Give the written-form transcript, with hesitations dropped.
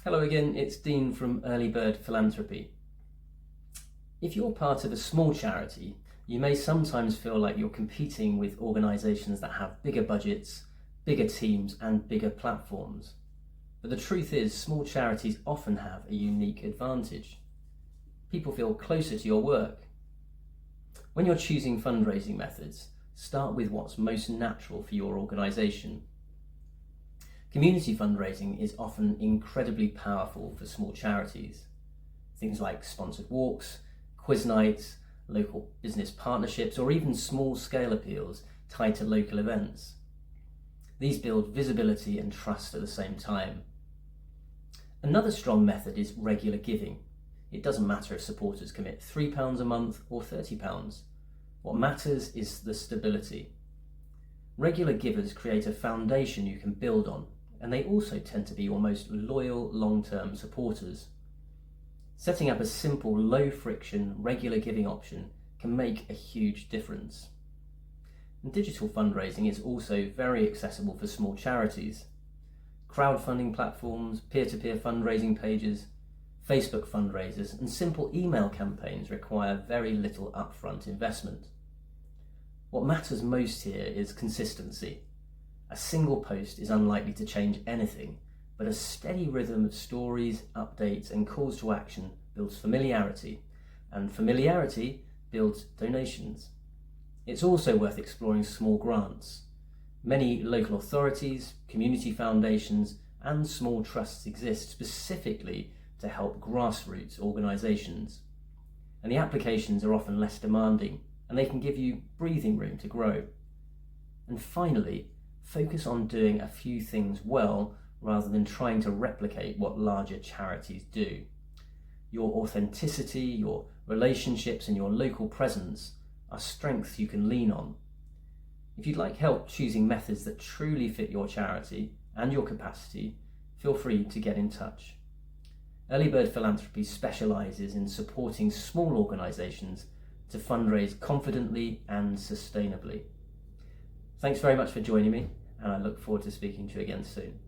Hello again, it's Dean from Early Bird Philanthropy. If you're part of a small charity, you may sometimes feel like you're competing with organisations that have bigger budgets, bigger teams and bigger platforms. But the truth is, small charities often have a unique advantage. People feel closer to your work. When you're choosing fundraising methods, start with what's most natural for your organisation. Community fundraising is often incredibly powerful for small charities. Things like sponsored walks, quiz nights, local business partnerships, or even small-scale appeals tied to local events. These build visibility and trust at the same time. Another strong method is regular giving. It doesn't matter if supporters commit £3 a month or £30. What matters is the stability. Regular givers create a foundation you can build on, and they also tend to be your most loyal long-term supporters. Setting up a simple, low-friction, regular giving option can make a huge difference. And digital fundraising is also very accessible for small charities. Crowdfunding platforms, peer-to-peer fundraising pages, Facebook fundraisers, and simple email campaigns require very little upfront investment. What matters most here is consistency. A single post is unlikely to change anything, but a steady rhythm of stories, updates, and calls to action builds familiarity, and familiarity builds donations. It's also worth exploring small grants. Many local authorities, community foundations, and small trusts exist specifically to help grassroots organisations. And the applications are often less demanding, and they can give you breathing room to grow. And finally, focus on doing a few things well rather than trying to replicate what larger charities do. Your authenticity, your relationships, and your local presence are strengths you can lean on. If you'd like help choosing methods that truly fit your charity and your capacity, feel free to get in touch. Early Bird Philanthropy specialises in supporting small organisations to fundraise confidently and sustainably. Thanks very much for joining me, and I look forward to speaking to you again soon.